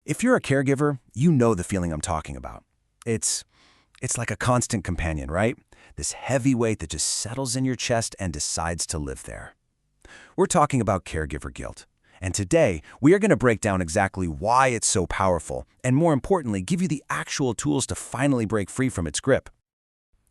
If you're a caregiver, you know the feeling I'm talking about. It's like a constant companion, right? This heavy weight that just settles in your chest and decides to live there. We're talking about caregiver guilt. And today, we are going to break down exactly why it's so powerful, and more importantly, give you the actual tools to finally break free from its grip.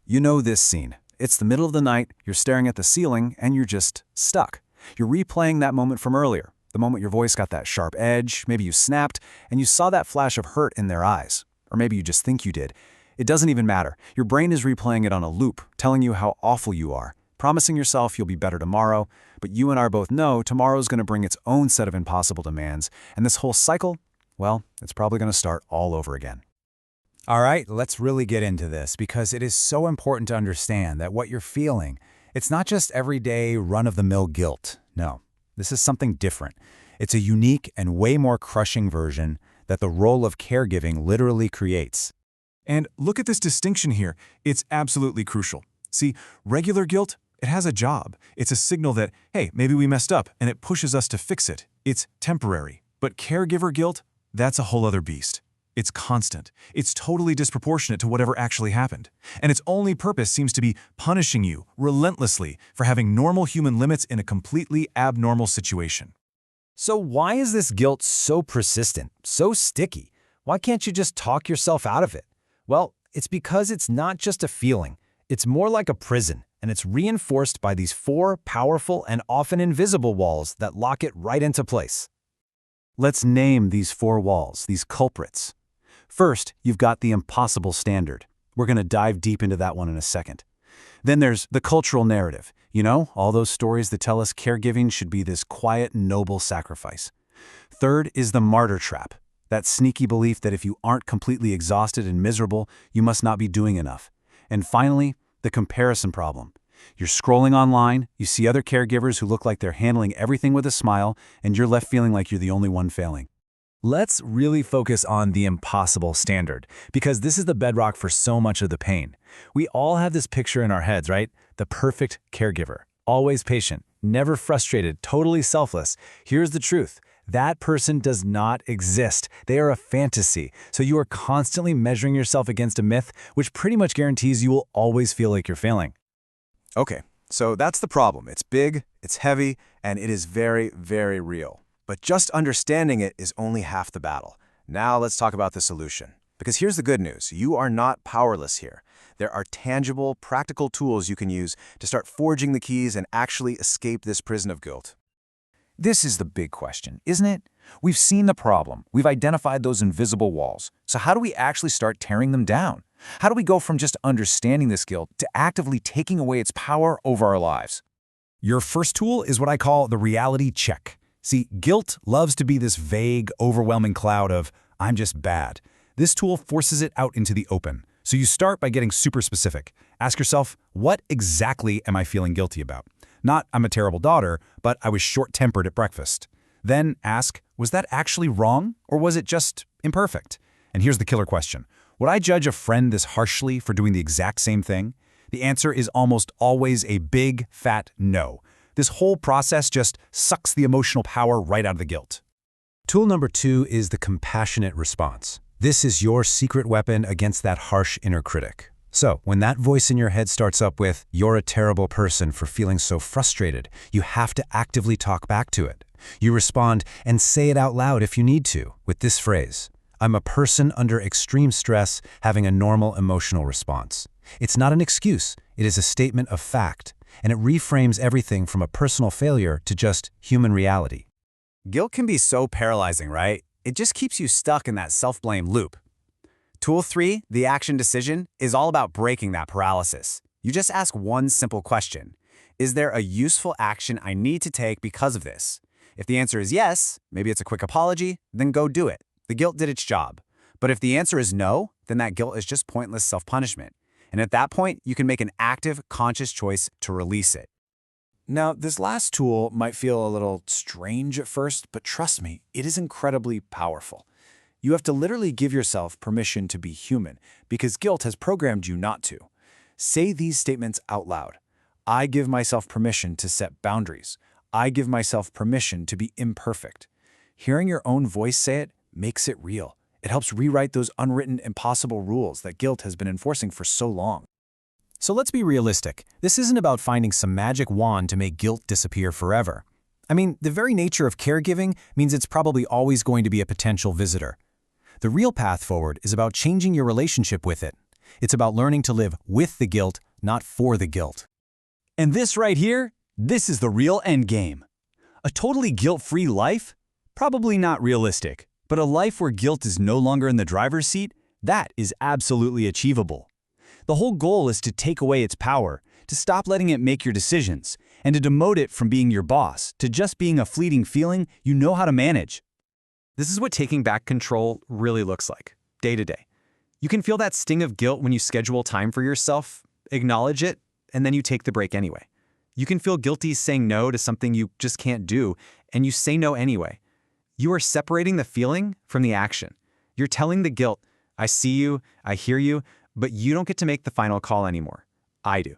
You know this scene. It's the middle of the night, you're staring at the ceiling, and you're just stuck. You're replaying that moment from earlier, the moment your voice got that sharp edge, maybe you snapped, and you saw that flash of hurt in their eyes. Or maybe you just think you did. It doesn't even matter. Your brain is replaying it on a loop, telling you how awful you are, promising yourself you'll be better tomorrow, but you and I both know tomorrow's going to bring its own set of impossible demands, and this whole cycle, well, it's probably going to start all over again. All right, let's really get into this because it is so important to understand that what you're feeling, it's not just everyday run-of-the-mill guilt. No, this is something different. It's a unique and way more crushing version that the role of caregiving literally creates. And look at this distinction here. It's absolutely crucial. See, regular guilt, it has a job. It's a signal that, hey, maybe we messed up, and it pushes us to fix it. It's temporary. But caregiver guilt, that's a whole other beast. It's constant. It's totally disproportionate to whatever actually happened. And its only purpose seems to be punishing you relentlessly for having normal human limits in a completely abnormal situation. So why is this guilt so persistent, so sticky? Why can't you just talk yourself out of it? Well, it's because it's not just a feeling. It's more like a prison, and it's reinforced by these 4 powerful and often invisible walls that lock it right into place. Let's name these 4 walls, these culprits. First, you've got the impossible standard. We're going to dive deep into that one in a second. Then there's the cultural narrative. You know, all those stories that tell us caregiving should be this quiet, noble sacrifice. Third is the martyr trap, that sneaky belief that if you aren't completely exhausted and miserable, you must not be doing enough. And finally, the comparison problem. You're scrolling online, you see other caregivers who look like they're handling everything with a smile, and you're left feeling like you're the only one failing. Let's really focus on the impossible standard, because this is the bedrock for so much of the pain. We all have this picture in our heads, right? The perfect caregiver, always patient, never frustrated, totally selfless. Here's the truth. That person does not exist. They are a fantasy. So you are constantly measuring yourself against a myth, which pretty much guarantees you will always feel like you're failing. Okay, so that's the problem. It's big, it's heavy, and it is very, very real. But just understanding it is only half the battle. Now let's talk about the solution. Because here's the good news. You are not powerless here. There are tangible, practical tools you can use to start forging the keys and actually escape this prison of guilt. This is the big question, isn't it? We've seen the problem. We've identified those invisible walls. So how do we actually start tearing them down? How do we go from just understanding this guilt to actively taking away its power over our lives? Your first tool is what I call the reality check. See, guilt loves to be this vague, overwhelming cloud of, I'm just bad. This tool forces it out into the open. So you start by getting super specific. Ask yourself, what exactly am I feeling guilty about? Not, I'm a terrible daughter, but I was short-tempered at breakfast. Then ask, was that actually wrong, or was it just imperfect? And here's the killer question. Would I judge a friend this harshly for doing the exact same thing? The answer is almost always a big, fat no. This whole process just sucks the emotional power right out of the guilt. Tool number 2 is the compassionate response. This is your secret weapon against that harsh inner critic. So, when that voice in your head starts up with, "You're a terrible person for feeling so frustrated," you have to actively talk back to it. You respond and say it out loud if you need to, with this phrase, "I'm a person under extreme stress having a normal emotional response." It's not an excuse, it is a statement of fact, and it reframes everything from a personal failure to just human reality. Guilt can be so paralyzing, right? It just keeps you stuck in that self-blame loop. Tool 3, the action decision, is all about breaking that paralysis. You just ask one simple question. Is there a useful action I need to take because of this? If the answer is yes, maybe it's a quick apology, then go do it. The guilt did its job. But if the answer is no, then that guilt is just pointless self-punishment. And at that point, you can make an active, conscious choice to release it. Now, this last tool might feel a little strange at first, but trust me, it is incredibly powerful. You have to literally give yourself permission to be human, because guilt has programmed you not to. Say these statements out loud. I give myself permission to set boundaries. I give myself permission to be imperfect. Hearing your own voice say it makes it real. It helps rewrite those unwritten, impossible rules that guilt has been enforcing for so long. So let's be realistic. This isn't about finding some magic wand to make guilt disappear forever. I mean, the very nature of caregiving means it's probably always going to be a potential visitor. The real path forward is about changing your relationship with it. It's about learning to live with the guilt, not for the guilt. And this right here, this is the real endgame. A totally guilt-free life? Probably not realistic, but a life where guilt is no longer in the driver's seat, that is absolutely achievable. The whole goal is to take away its power, to stop letting it make your decisions, and to demote it from being your boss to just being a fleeting feeling you know how to manage. This is what taking back control really looks like, day to day. You can feel that sting of guilt when you schedule time for yourself, acknowledge it, and then you take the break anyway. You can feel guilty saying no to something you just can't do, and you say no anyway. You are separating the feeling from the action. You're telling the guilt, I see you, I hear you, but you don't get to make the final call anymore. I do.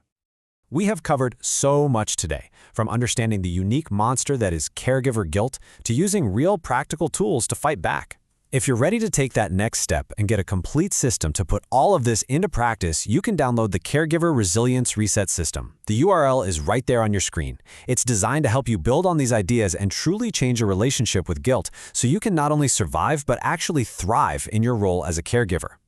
We have covered so much today, from understanding the unique monster that is caregiver guilt to using real practical tools to fight back. If you're ready to take that next step and get a complete system to put all of this into practice, you can download the Caregiver Resilience Reset System. The URL is right there on your screen. It's designed to help you build on these ideas and truly change your relationship with guilt so you can not only survive but actually thrive in your role as a caregiver.